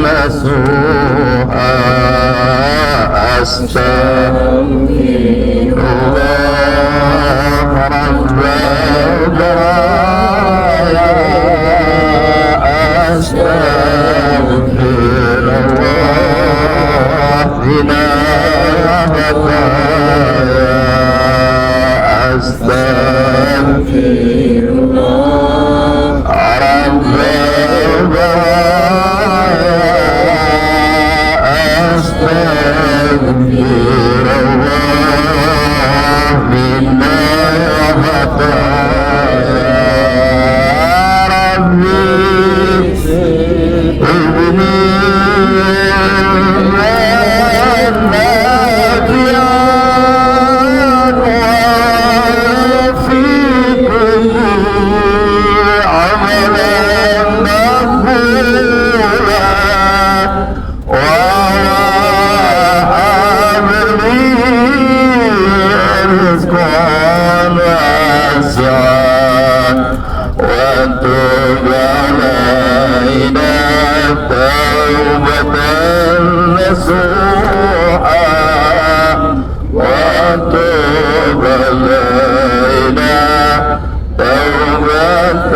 nasuha astaghfirullah rabbal baraya astaghfirullah bina hataya astaghfirullah rabbal baraya astaghfirullah bina hataya rabbi ibni وتب علينا توبة نصوحا وتب علينا توبة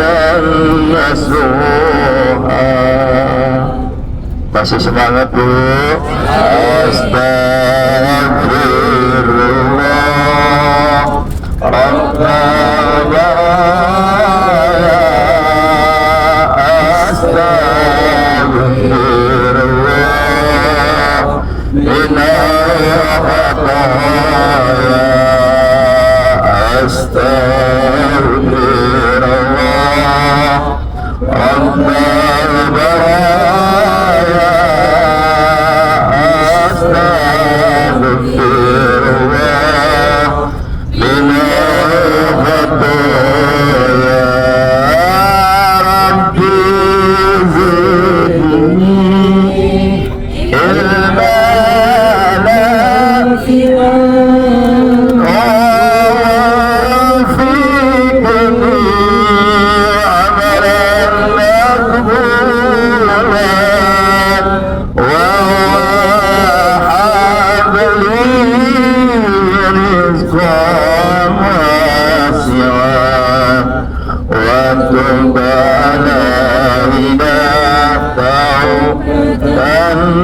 نصوحا. Masih semangat Bu. Astagfirullah Rabbana astagfirullah inna khataya astagfirullah rabbal baraya astagfirullah inna khataya rabbi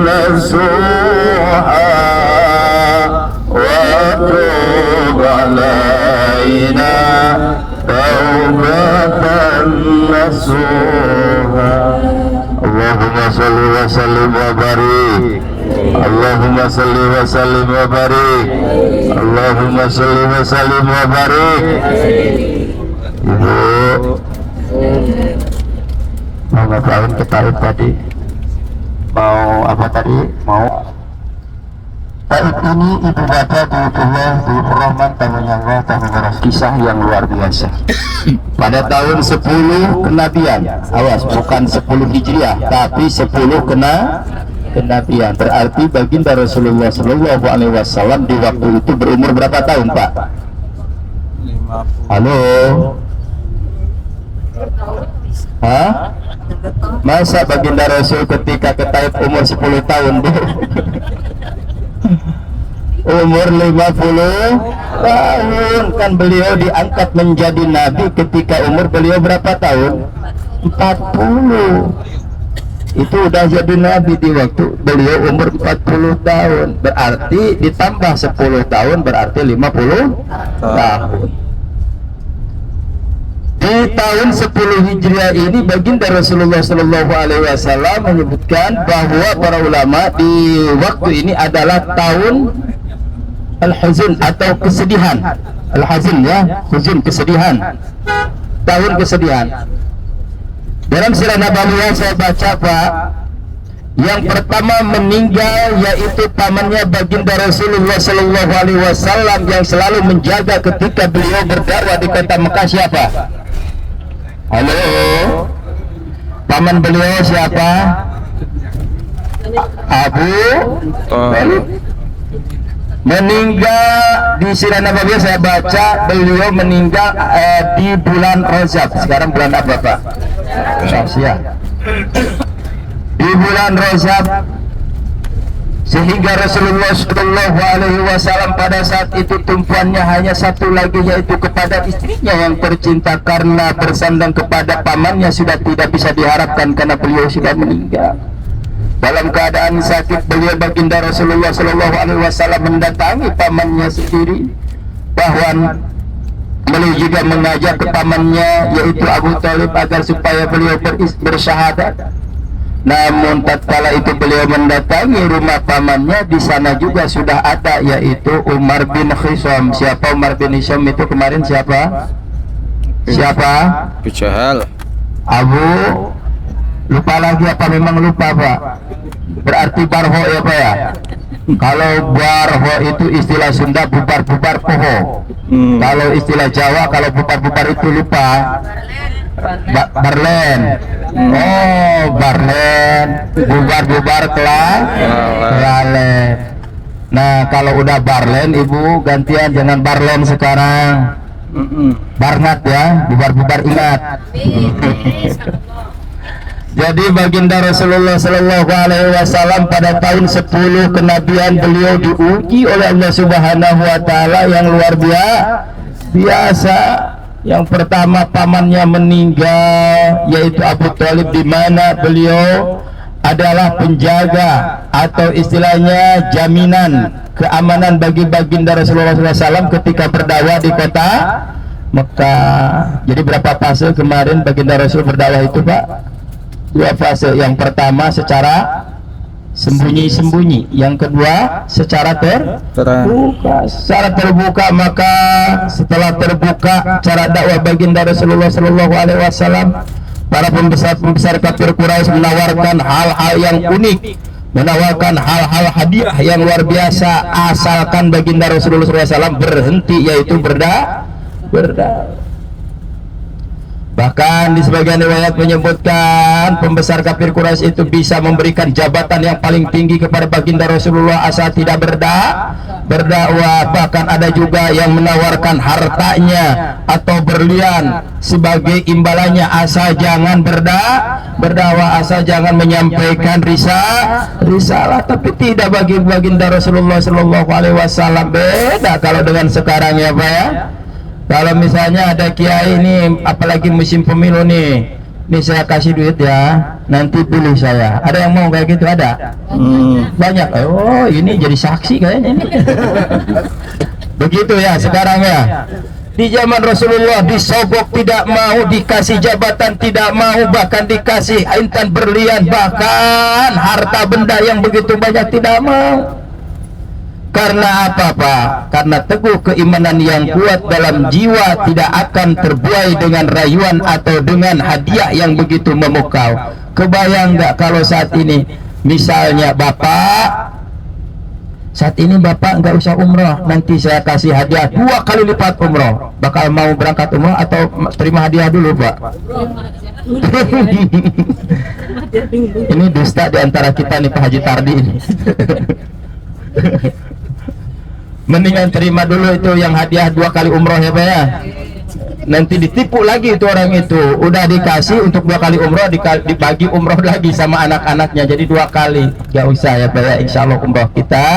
nasuha وتب علينا توبة نصوحا. اللهم صل وسلم وبارك اللهم صل وسلم وبارك اللهم صل وسلم وبارك. Ibu mau ngapain ke Taif tadi? Mau apa tadi? Mau Taif ini ibu bapak Baiturullah Rahman tahunnya Allah tahun beras, kisah yang luar biasa. Pada tahun 10 kenabian, awas bukan 10 Hijriah tapi 10 kenabian. Berarti baginda Rasulullah Shallallahu Alaihi Wasallam di waktu itu berumur berapa tahun Pak? 50. Halo? Hah? Masa baginda Rasul ketika ke Taif umur 10 tahun Bu? Umur 50 tahun kan beliau diangkat menjadi nabi ketika umur beliau berapa tahun? 40. Itu udah jadi nabi di waktu beliau umur 40 tahun. Berarti ditambah 10 tahun berarti 50 tahun. Di tahun 10 Hijriah ini baginda Rasulullah Shallallahu Alaihi Wasallam menyebutkan bahwa para ulama di waktu ini adalah tahun al-huzun atau kesedihan. Al-huzun ya, huzun kesedihan. Tahun kesedihan. Dalam sirah Nabawiyah saya baca Pak, yang pertama meninggal yaitu pamannya baginda Rasulullah Shallallahu Alaihi Wasallam yang selalu menjaga ketika beliau berdakwah di kota Mekah. Siapa? Halo, paman beliau siapa? Abu Talib. Meninggal di sirah Nabawiyah saya baca beliau meninggal di bulan Rajab. Sekarang bulan apa Pak? Syawal. bulan Rajab, sehingga Rasulullah Shallallahu Alaihi Wasallam pada saat itu tumpuannya hanya satu lagi, yaitu kepada istrinya yang tercinta, karena bersandang kepada pamannya sudah tidak bisa diharapkan karena beliau sudah meninggal. Dalam keadaan sakit, beliau baginda Rasulullah Shallallahu Alaihi Wasallam mendatangi pamannya sendiri, bahwa beliau juga mengajak ke pamannya yaitu Abu Thalib agar supaya beliau bersyahadat. Namun tatkala itu beliau mendatangi rumah pamannya, di sana juga sudah ada yaitu Umar bin Khisam. Siapa Umar bin Khisam itu kemarin? Siapa? Abu Jahal. Lupa lagi apa memang lupa Pak? Berarti barho ya Pak ya? Kalau barho itu istilah Sunda, bubar-bubar poho. Kalau istilah Jawa, kalau bubar-bubar itu lupa. Barlen. Oh, barlen. Bubar-bubar kelalen. Nah, kalau udah barlen, Ibu gantian, jangan barlen sekarang. Barnat ya, bubar-bubar ingat. Jadi baginda Rasulullah Sallallahu Alaihi Wasallam pada tahun 10 kenabian beliau diuji oleh Allah Subhanahu Wa Taala yang luar biasa. Yang pertama, pamannya meninggal, yaitu Abu Thalib, di mana beliau adalah penjaga atau istilahnya jaminan keamanan bagi baginda Rasulullah SAW ketika berdakwah di kota Mekah. Jadi berapa fase kemarin baginda Rasul berdakwah itu Pak? 2 fase. Yang pertama secara sembunyi-sembunyi, yang kedua secara terbuka. Secara terbuka, maka setelah terbuka cara dakwah baginda Rasulullah Sallallahu Alaihi Wasallam, para pembesar kafir Quraisy menawarkan hal-hal yang unik, menawarkan hal-hal hadiah yang luar biasa, asalkan baginda Rasulullah SAW berhenti, yaitu berdakwah. Bahkan di sebagian riwayat menyebutkan pembesar kafir Quraisy itu bisa memberikan jabatan yang paling tinggi kepada baginda Rasulullah asal tidak berdakwah. Bahkan ada juga yang menawarkan hartanya atau berlian sebagai imbalannya asal jangan berdakwah, asal jangan menyampaikan risalah. Tapi tidak bagi baginda Rasulullah Sallallahu Alaihi Wasallam. Beda kalau dengan sekarang ya Pak ya. Kalau misalnya ada kiai ini, apalagi musim pemilu nih saya kasih duit ya, nanti pilih saya. Ada yang mau kayak gitu? Ada? Banyak. Oh, ini jadi saksi kayaknya ini. Begitu ya sekarang ya. Di zaman Rasulullah disogok tidak mau, dikasih jabatan tidak mau, bahkan dikasih intan berlian, bahkan harta benda yang begitu banyak tidak mau. Karena apa Pak? Karena teguh keimanan yang kuat dalam jiwa, tidak akan terbuai dengan rayuan atau dengan hadiah yang begitu memukau. Kebayang nggak kalau saat ini misalnya Bapak, saat ini Bapak nggak usah umroh, nanti saya kasih hadiah 2 kali lipat umroh. Bakal mau berangkat umroh atau terima hadiah dulu Pak? Ini dusta diantara kita nih Pak Haji Tardi ini. Mendingan terima dulu itu yang hadiah 2 kali umroh ya Pak ya. Nanti ditipu lagi itu orang itu. Udah dikasih untuk 2 kali umroh, dibagi umroh lagi sama anak-anaknya, jadi 2 kali. Gak usah ya Pak ya. Insya Allah umroh kita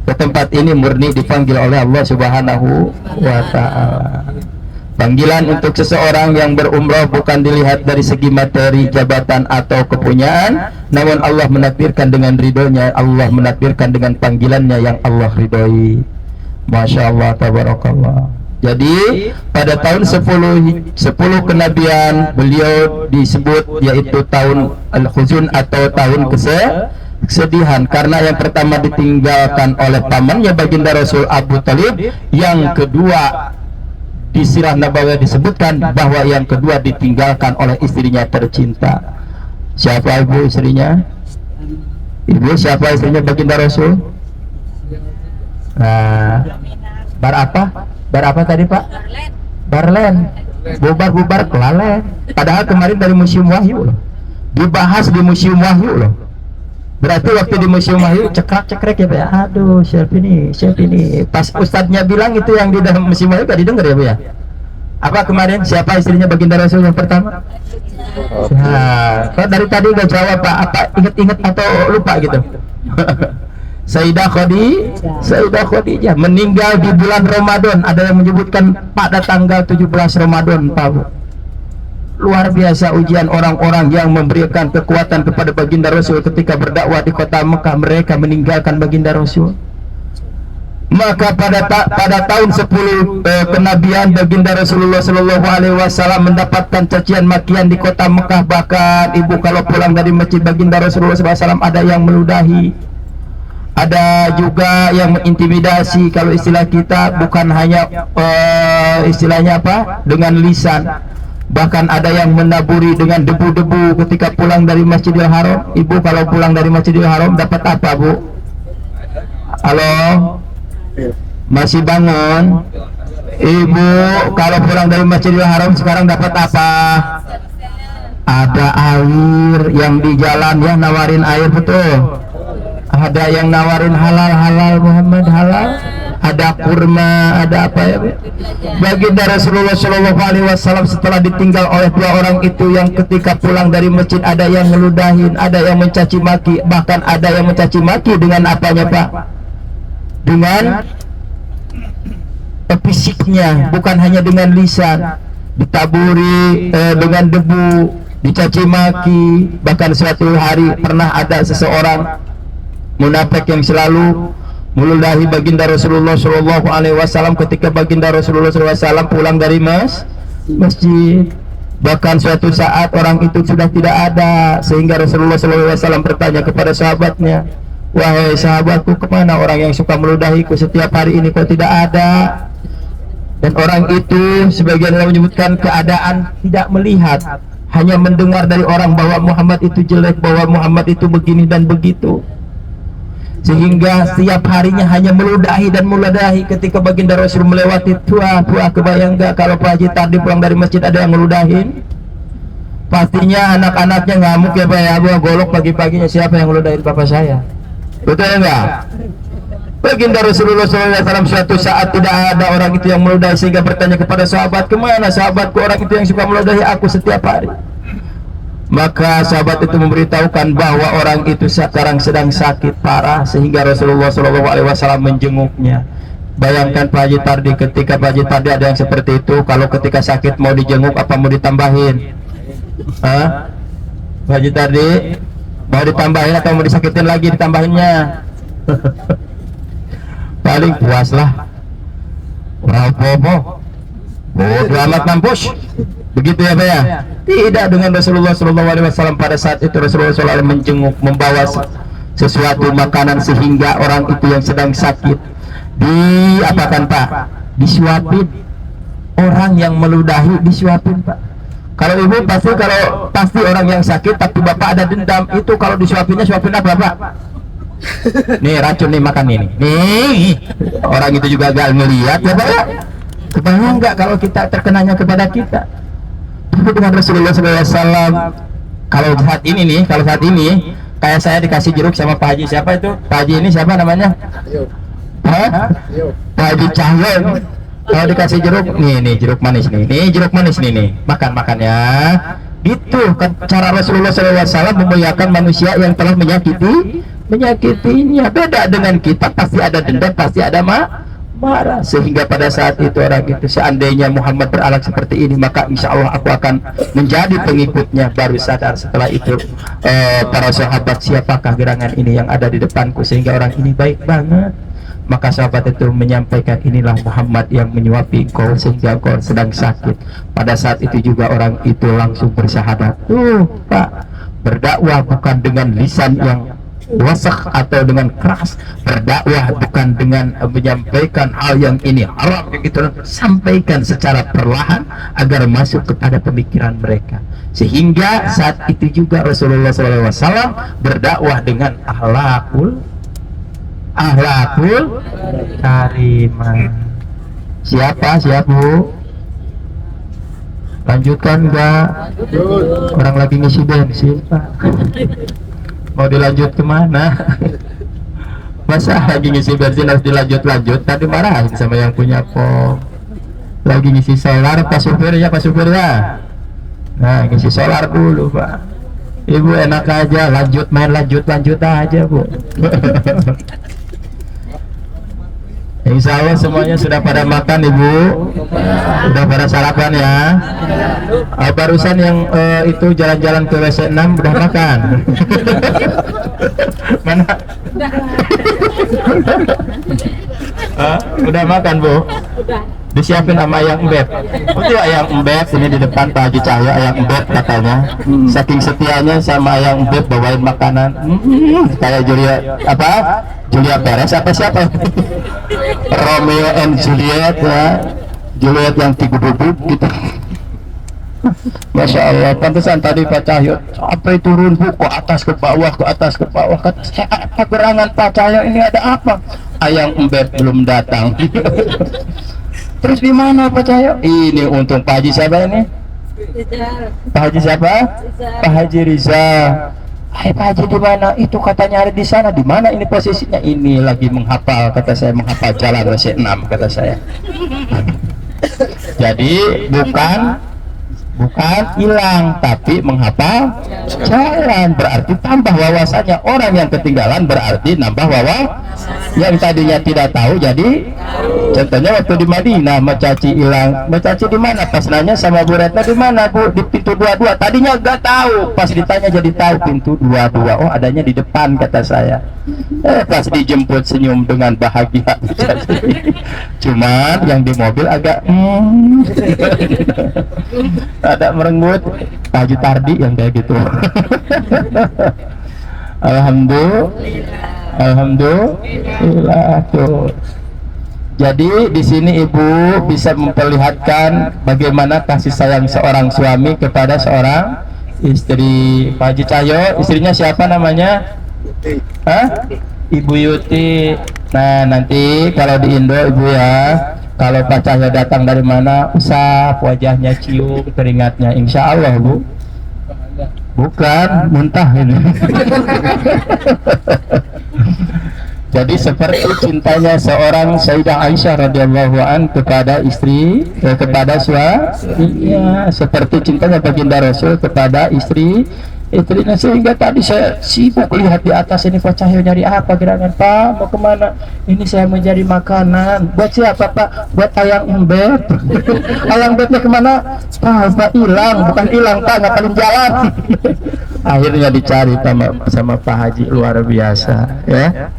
ke tempat ini murni dipanggil oleh Allah Subhanahu wa Ta'ala. Panggilan untuk seseorang yang berumroh bukan dilihat dari segi materi, jabatan atau kepunyaan, namun Allah menakdirkan dengan ridhonya, Allah menakdirkan dengan panggilannya yang Allah ridhoi. Masya Allah, tabarakallah. Jadi pada tahun 10 kenabian beliau disebut yaitu tahun Al-Huzun atau tahun kesedihan, karena yang pertama ditinggalkan oleh pamannya baginda Rasul Abu Thalib, yang kedua di sirah Nabawiyah disebutkan bahwa yang kedua ditinggalkan oleh istrinya tercinta. Siapa ibu istrinya? Ibu siapa istrinya baginda Rasul? Nah, bar apa tadi Pak? Barlen. Bubar-bubar kelalen. Padahal kemarin dari Museum Wahyu loh, dibahas di Museum Wahyu loh. Berarti waktu di Museum Wahyu cekrek ya Pak ya. Aduh, siapa ini. Pas ustadznya bilang itu yang di dalam Museum Wahyu gak didengar ya Pak ya. Apa kemarin siapa istrinya baginda Rasul yang pertama? Nah, kalau dari tadi nggak jawab Pak, apa inget-inget atau lupa gitu? Sayyidah Khadijah meninggal di bulan Ramadan. Ada yang menyebutkan pada tanggal 17 Ramadan, Pak Bu. Luar biasa ujian orang-orang yang memberikan kekuatan kepada baginda Rasul ketika berdakwah di kota Mekah. Mereka meninggalkan baginda Rasul. Maka pada tahun 10 kenabian baginda Rasulullah Shallallahu Alaihi Wasallam mendapatkan cacian makian di kota Mekah. Bahkan ibu kalau pulang dari masjid baginda Rasulullah SAW ada yang meludahi, ada juga yang mengintimidasi. Kalau istilah kita bukan hanya istilahnya apa dengan lisan, bahkan ada yang menaburi dengan debu-debu ketika pulang dari Masjidil Haram. Ibu kalau pulang dari Masjidil Haram dapat apa Bu? Halo, masih bangun? Ibu kalau pulang dari Masjidil Haram sekarang dapat apa? Ada air yang di jalan ya, nawarin air, betul. Ada yang nawarin halal Muhammad halal. Ada kurma, ada apa ya? Baginda Rasulullah Shallallahu Alaihi Wasallam setelah ditinggal oleh dua orang itu, yang ketika pulang dari masjid ada yang ngeludahin, ada yang mencaci maki, bahkan ada yang mencaci maki dengan apanya Pak? Dengan fisiknya, bukan hanya dengan lisan, ditaburi dengan debu, dicaci maki. Bahkan suatu hari pernah ada seseorang munafik yang selalu meludahi baginda Rasulullah Shallallahu Alaihi Wasallam ketika baginda Rasulullah SAW pulang dari masjid. Bahkan suatu saat orang itu sudah tidak ada, sehingga Rasulullah SAW bertanya kepada sahabatnya, wahai sahabatku, kemana orang yang suka meludahiku setiap hari ini, kok tidak ada? Dan orang itu sebagian orang menyebutkan keadaan tidak melihat, hanya mendengar dari orang bahwa Muhammad itu jelek, bahwa Muhammad itu begini dan begitu, sehingga setiap harinya hanya meludahi dan meludahi. Ketika baginda Rasul melewati, tua kebayang gak kalau Pak Haji tadi pulang dari masjid ada yang meludahin? Pastinya anak-anaknya ngamuk ya Pak ya, gua golok pagi-paginya, siapa yang meludahin bapak saya? Betul enggak? Baginda Rasulullah SAW suatu saat tidak ada orang itu yang meludahi, sehingga bertanya kepada sahabat, kemana sahabatku orang itu yang suka meludahi aku setiap hari? Maka sahabat itu memberitahukan bahwa orang itu sekarang sedang sakit parah, sehingga Rasulullah SAW menjenguknya. Bayangkan Pak Haji Tardi, ketika Pak Haji Tardi ada yang seperti itu, kalau ketika sakit mau dijenguk apa mau ditambahin? Hah? Pak Haji Tardi mau ditambahin atau mau disakitin lagi ditambahinnya? Paling puas lah, rapopo bodo amat mampus, begitu ya Pak ya? Tidak, dengan Rasulullah SAW pada saat itu Rasulullah SAW menjenguk, membawa sesuatu makanan, sehingga orang itu yang sedang sakit diapakan Pak? Disuapin. Orang yang meludahi disuapin Pak. Kalau ibu pasti orang yang sakit tapi bapak ada dendam, itu kalau disuapinnya suapin apa Pak? Nih racun nih, makan ini. Nih orang itu juga gak ngelihat ya Pak ya? Kebayang nggak kalau kita terkenanya kepada kita? Tapi dengan Rasulullah SAW, kalau saat ini kayak saya dikasih jeruk sama Pak Haji, siapa itu? Pak Haji ini siapa namanya? Hah? Pak Haji Cahyo. Kalau dikasih jeruk, nih jeruk manis nih jeruk manis nih, makan ya. Itu kan cara Rasulullah SAW memuliakan manusia yang telah menyakitinya. Beda dengan kita, pasti ada dendam, pasti ada marah. Sehingga pada saat itu orang itu, seandainya Muhammad berakhlak seperti ini, maka insya Allah aku akan menjadi pengikutnya. Baru sadar setelah itu para sahabat, siapakah gerangan ini yang ada di depanku, sehingga orang ini baik banget. Maka sahabat itu menyampaikan, inilah Muhammad yang menyuapi kau sehingga kau sedang sakit. Pada saat itu juga orang itu langsung bersyahadat. Pak, berdakwah bukan dengan lisan yang wasak atau dengan keras, berdakwah bukan dengan menyampaikan hal yang ini haram gitu, sampaikan secara perlahan agar masuk kepada pemikiran mereka. Sehingga saat itu juga Rasulullah SAW berdakwah dengan akhlakul karimah. Siapa Bu? Lanjutkan enggak? Orang lagi ngisi bensin Pak. Mau dilanjut kemana? Masa lagi ngisi bensin harus dilanjut? Tadi marahin sama yang punya pom. Lagi ngisi solar, Pak supir ya. Nah, ngisi solar dulu Pak. Ibu enak aja, lanjut main, lanjut aja Bu. Insya Allah semuanya sudah pada makan Ibu, sudah pada sarapan ya. Barusan yang itu jalan-jalan ke WC 6 udah makan. Mana? Udah makan Bu? Disiapin sama ayang embeb. Itu ayang embeb ini di depan Pak Haji Cahyo, ayang embeb katanya. Saking setianya sama ayang embeb bawain makanan. Kayak Julia Perez apa siapa? Romeo and Juliet ya. Juliet yang digubuk gitu. Masya Allah, pantesan tadi Pak Cahyo sampai turun Bu ke atas ke bawah, kata saya apa gerangan Pak Cahyo ini, ada apa? Ayang embeb belum datang. Terus di mana Pak Cahyo? Ini untung Pak Haji siapa ini? Pak Haji siapa? Pak Haji Riza. Hai Pak Haji di mana? Itu katanya ada di sana. Di mana ini posisinya? Ini lagi menghafal, kata saya, menghafal jalan WC 6 kata saya. Jadi bukan hilang, tapi menghafal jalan, berarti tambah wawasannya. Orang yang ketinggalan berarti nambah yang tadinya tidak tahu jadi. Contohnya waktu di Madinah Macaci hilang, Macaci di mana? Pas nanya sama Bu Retno, di mana Bu? Di pintu 22. Tadinya nggak tahu, pas ditanya jadi tahu, pintu 22. Oh adanya di depan kata saya. Pas dijemput senyum dengan bahagia. Cuman yang di mobil agak ada merenggut. Pak Haji Tardi yang kayak gitu. Alhamdulillah tuh. Jadi di sini Ibu bisa memperlihatkan bagaimana kasih sayang seorang suami kepada seorang istri. Pak Haji Cahyo, istrinya siapa namanya? Ibu Yuti. Nah nanti kalau di Indo Ibu ya, kalau Pak Cahyo datang dari mana, usap wajahnya, cium keringatnya, insya Allah Bu. Bukan muntah ini. Jadi seperti cintanya seorang Sayyidah Aisyah radhiyallahu an kepada istri, kepada suaminya, seperti cintanya baginda Rasul kepada istrinya. Sehingga tadi saya sibuk lihat di atas ini, Pak Cahyo nyari apa gerangan Pak, mau kemana? Ini saya mencari makanan. Buat siapa Pak? Buat ayang embeb. Ayang embebnya kemana? Pak hilang, bukan hilang Pak, ngapalin jalan. Akhirnya dicari sama Pak Haji, luar biasa ya.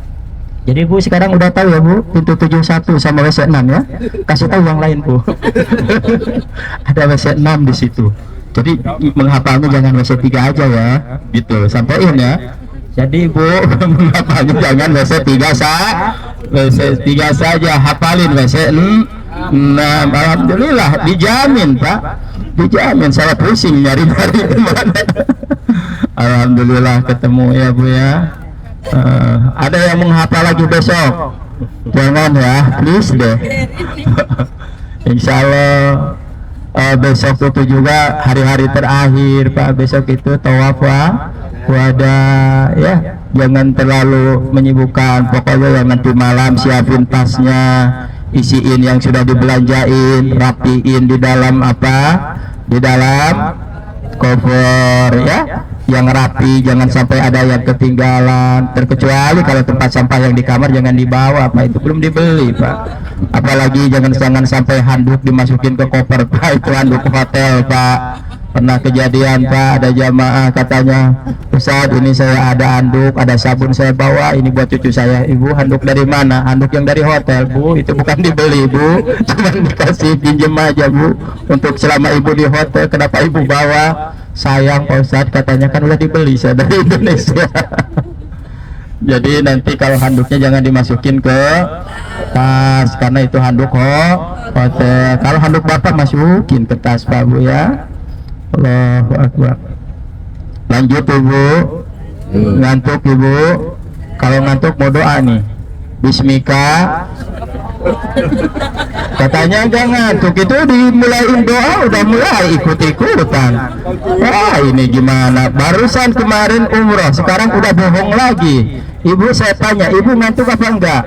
Jadi Bu sekarang udah tahu ya Bu, pintu 71 sama WC 6 ya. Kasih tahu yang lain Bu. Ada WC 6 di situ. Jadi menghafalnya jangan WC 3 aja ya, gitu. Sampaiin ya. Jadi Bu menghafalnya jangan WC 3 saja, hafalin WC 6. Alhamdulillah dijamin Pak. Dijamin, saya pusing nyari-nyari kemana. Alhamdulillah ketemu ya Bu ya. Ada yang menghafal lagi besok? Jangan ya, please deh. Insya Allah besok itu juga hari-hari terakhir Pak. Besok itu tawaf wada ya. Jangan terlalu menyibukkan. Pokoknya yang nanti malam siapin tasnya, isiin yang sudah dibelanjain, rapiin di dalam di dalam cover ya, yang rapi, jangan sampai ada yang ketinggalan. Terkecuali kalau tempat sampah yang di kamar jangan dibawa Pak, itu belum dibeli Pak. Apalagi jangan sampai handuk dimasukin ke koper Pak, itu handuk hotel Pak. Pernah kejadian Pak, ada jamaah katanya, Ustaz ini saya ada handuk, ada sabun saya bawa, ini buat cucu saya. Ibu, handuk dari mana? Handuk yang dari hotel Bu, itu bukan dibeli Bu, cuma dikasih pinjem aja Bu, untuk selama Ibu di hotel. Kenapa Ibu bawa? Sayang Pak Ustaz, katanya kan udah dibeli saya dari Indonesia. Jadi nanti kalau handuknya jangan dimasukin ke tas, karena itu handuk hotel. Kalau handuk Bapak masukin ke tas Pak Bu ya. Allahu Akbar. Lanjut Ibu. Ngantuk Ibu. Kalau ngantuk mau doa nih. Bismika. Katanya jangan ngantuk, itu dimulain doa udah mulai ikut-ikutan. Wah ini gimana? Barusan kemarin umroh, sekarang udah bohong lagi. Ibu saya tanya, Ibu ngantuk apa enggak?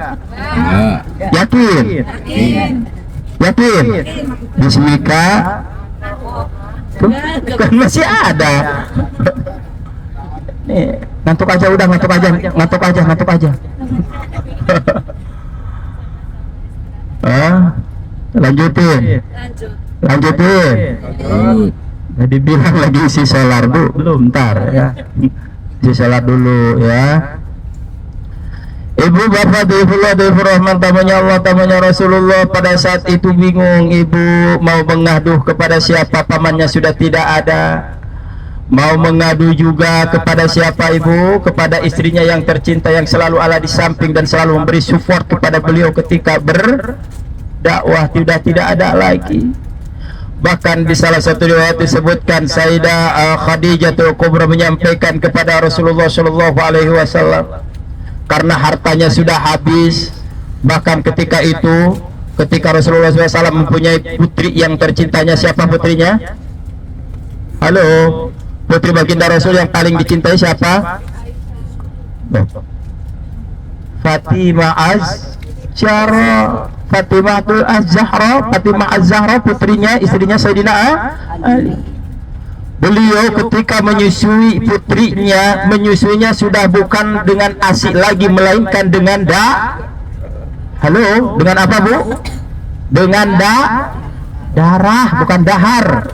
Yakin? Yakin? Bismika. Tuh, kan masih ada. Nih, ngantuk aja udah, ngantuk aja. Lanjutin. Jadi bilang lagi isi solar Bu, belum, ntar ya. Isi solar dulu ya. Ibu bapak Difullah rahman tamunya Allah tamunya Rasulullah pada saat itu bingung. Ibu mau mengadu kepada siapa, pamannya sudah tidak ada. Mau mengadu juga kepada siapa ibu? Kepada istrinya yang tercinta yang selalu ada di samping dan selalu memberi support kepada beliau ketika berdakwah. Sudah tidak ada lagi. Bahkan di salah satu riwayat disebutkan Sayyidah Khadijatul Kubra menyampaikan kepada Rasulullah Shallallahu Alaihi Wasallam karena hartanya sudah habis. Bahkan ketika itu, ketika Rasulullah SAW mempunyai putri yang tercintanya, siapa putrinya? Halo, putri baginda Rasul yang paling dicintai siapa? Fatimah Az-Zahra. Fatimah Az-Zahra putrinya, istrinya Sayyidina Ali. Beliau ketika menyusui putrinya, menyusuinya sudah bukan dengan ASI lagi, melainkan dengan halo, dengan apa Bu? Dengan darah, bukan dahar.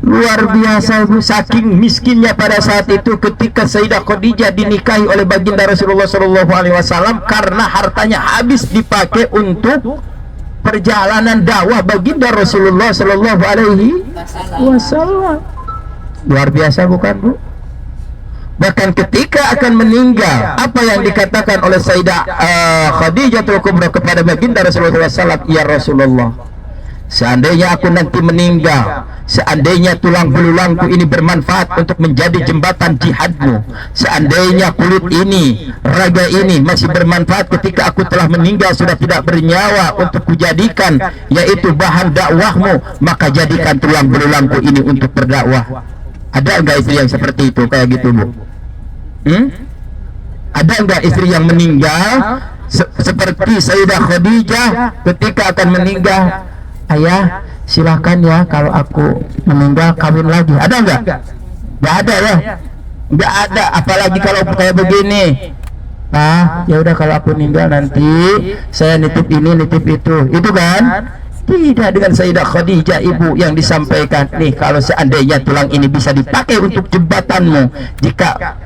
Luar biasa Bu, saking miskinnya pada saat itu ketika Sayyidah Khadijah dinikahi oleh baginda Rasulullah SAW karena hartanya habis dipakai untuk perjalanan dakwah baginda Rasulullah Sallallahu Alaihi Wasallam. Luar biasa bukan Bu? Bahkan ketika akan meninggal, apa yang dikatakan oleh Sayyidah Khadijatul Kubra kepada baginda Rasulullah SAW, ya Rasulullah, seandainya aku nanti meninggal, seandainya tulang belulangku ini bermanfaat untuk menjadi jembatan jihadmu, seandainya kulit ini, raga ini masih bermanfaat ketika aku telah meninggal, sudah tidak bernyawa untuk kujadikan yaitu bahan dakwahmu, maka jadikan tulang belulangku ini untuk berdakwah. Ada enggak istri yang seperti itu kayak gitu Bu? Ada enggak istri yang meninggal seperti Sayyidah Khadijah ketika akan meninggal, ayah silakan ya kalau aku meninggal kawin lagi. Ada enggak? Enggak ada ya. Enggak ada, apalagi kalau kayak begini. Ya udah kalau aku meninggal nanti saya nitip ini nitip itu. Itu kan? Tidak, dengan Sayyidah Khadijah ibu yang disampaikan, nih kalau seandainya tulang ini bisa dipakai untuk jembatanmu, jika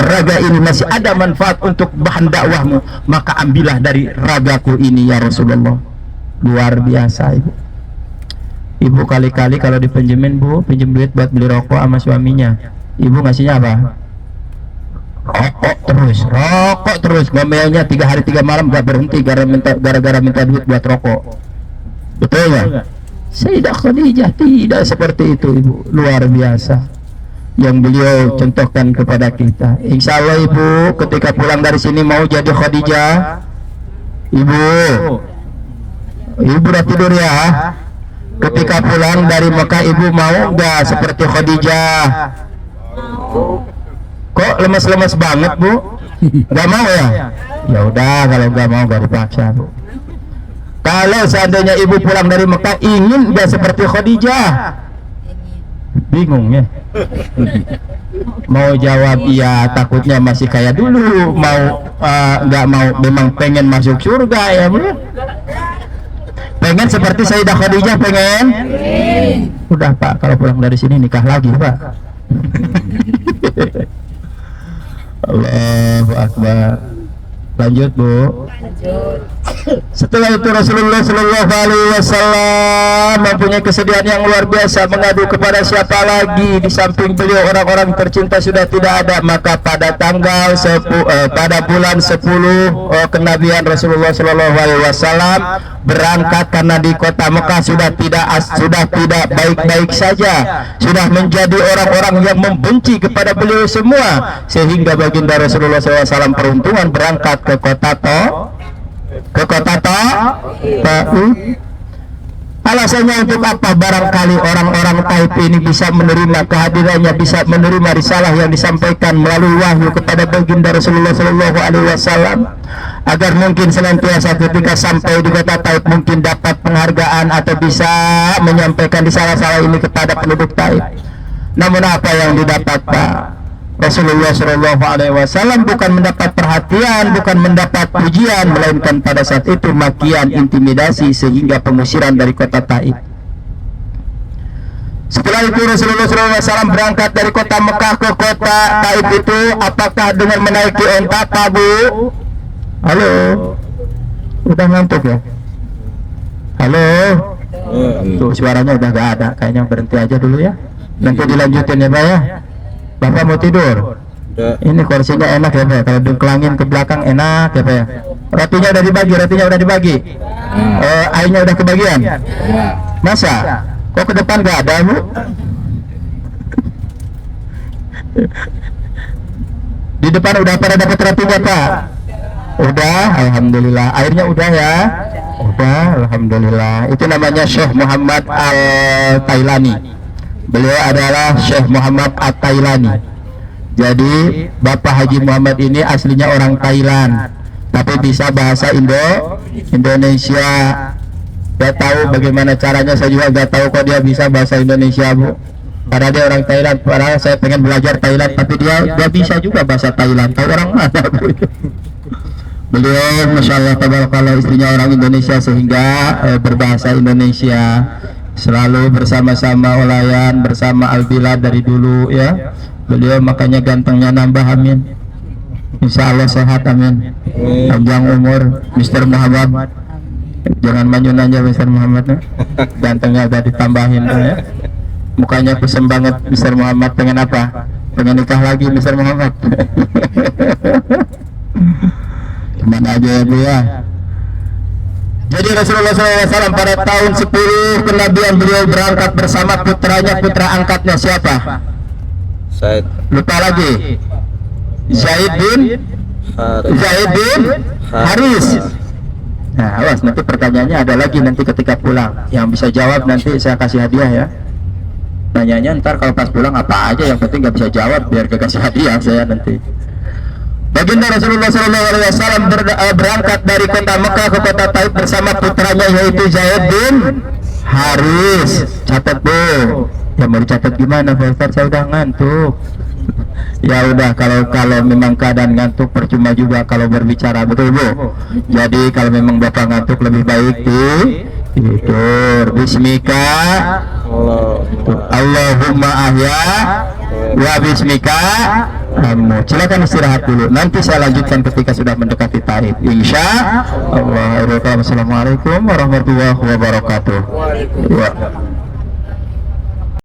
raga ini masih ada manfaat untuk bahan dakwahmu, maka ambillah dari ragaku ini ya Rasulullah. Luar biasa ibu. Ibu kali-kali kalau dipinjemin Bu, pinjem duit buat beli rokok sama suaminya, ibu ngasihnya apa? Rokok terus, ngomelnya 3 hari 3 malam gak berhenti gara-gara minta duit buat rokok. Betul ya? Sayyidah Khadijah tidak seperti itu ibu. Luar biasa yang beliau contohkan kepada kita. Insya Allah ibu ketika pulang dari sini mau jadi Khadijah. Ibu udah tidur ya. Ketika pulang dari Mekah ibu mau nggak seperti Khadijah? Kok lemas-lemas banget Bu? Nggak mau ya? Ya udah kalau nggak mau nggak dipaksa Bu. Kalau seandainya ibu pulang dari Mekah ingin nggak seperti Khadijah? Bingung ya? Mau jawab iya, takutnya masih kayak dulu. Mau nggak mau, memang pengen masuk surga ya Bu? Pengen seperti Sayyidah Khadijah pengen? Udah Pak, kalau pulang dari sini nikah lagi Pak. Allahu Akbar. Lanjut Bu. Setelah itu Rasulullah Shallallahu Alaihi Wasallam mempunyai kesedihan yang luar biasa, mengadu kepada siapa lagi di samping beliau, orang-orang tercinta sudah tidak ada. Maka pada tanggal pada bulan 10 kenabian Rasulullah Shallallahu Alaihi Wasallam berangkat karena di kota Mekah sudah tidak baik-baik saja, sudah menjadi orang-orang yang membenci kepada beliau semua, sehingga baginda Rasulullah SAW peruntungan berangkat ke kota Taif. Alasannya untuk apa? Barangkali orang-orang Taif ini bisa menerima kehadirannya, bisa menerima risalah yang disampaikan melalui wahyu kepada baginda Rasulullah Shallallahu Alaihi Wasallam, agar mungkin senantiasa ketika sampai di kota Taif mungkin dapat penghargaan atau bisa menyampaikan risalah-risalah ini kepada penduduk Taif. Namun apa yang didapat Pak? Rasulullah Shallallahu Alaihi Wasallam bukan mendapat perhatian, bukan mendapat pujian, melainkan pada saat itu makian, intimidasi, sehingga pengusiran dari kota Taif. Setelah itu Rasulullah SAW berangkat dari kota Mekah ke kota Taif itu, apakah dengan menaiki onta Pak Bu? Halo, udah ngantuk ya? Halo, tuh suaranya udah gak ada, kayaknya berhenti aja dulu ya. Nanti dilanjutin ya Pak ya. Bapak mau tidur? Ini kursinya enak ya Pak, kalau dikelangin ke belakang enak ya Pak ya. Rotinya udah dibagi, airnya udah kebagian. Masa? Kok ke depan gak ada Bu? Di depan udah pada dapat rotinya Pak? Udah, alhamdulillah. Airnya udah ya? Udah, alhamdulillah. Itu namanya Syekh Muhammad Al-Tailani. Beliau adalah Syekh Muhammad At-Tailani. Jadi Bapak Haji Muhammad ini aslinya orang Thailand, tapi bisa bahasa Indonesia. Gak tahu bagaimana caranya, saya juga gak tahu kok dia bisa bahasa Indonesia Bu. Karena dia orang Thailand. Padahal saya pengen belajar Thailand, tapi dia bisa juga bahasa Thailand. Tahu orang mana Bu? Beliau Masya Allah tabarakallah, istrinya orang Indonesia sehingga berbahasa Indonesia. Selalu bersama-sama Olayan, bersama Al-Bilad dari dulu ya. Beliau makanya gantengnya nambah, amin. Insya Allah sehat, amin. Panjang umur Mr. Muhammad. Jangan manyun aja Mr. Muhammad, gantengnya udah ditambahin ya. Mukanya pesem banget Mr. Muhammad. Pengen apa? Pengen nikah lagi Mr. Muhammad. Gimana aja ya Bu ya. Jadi Rasulullah SAW pada tahun 10 kenabian beliau berangkat bersama putranya, putra angkatnya siapa? Zaid. Lupa lagi. Zaid bin Haris. Nah awas, nanti pertanyaannya ada lagi nanti ketika pulang. Yang bisa jawab nanti saya kasih hadiah ya. Tanyanya ntar kalau pas pulang apa aja, yang penting nggak bisa jawab biar dikasih hadiah saya nanti. Baginda Rasulullah SAW berangkat dari kota Mekah ke kota Taif bersama putranya yaitu Zaid bin Haris. Catat Bu. Ya mau dicatat gimana Pak Ustaz? Saya udah ngantuk. Ya udah, kalau memang keadaan ngantuk percuma juga kalau berbicara, betul Bu. Jadi kalau memang Bapak ngantuk lebih baik tidur. Bismika Allahumma ahya wa bismika. Silakan istirahat dulu. Nanti saya lanjutkan ketika sudah mendekati Taif. Insya Allah. Assalamualaikum warahmatullahi wabarakatuh.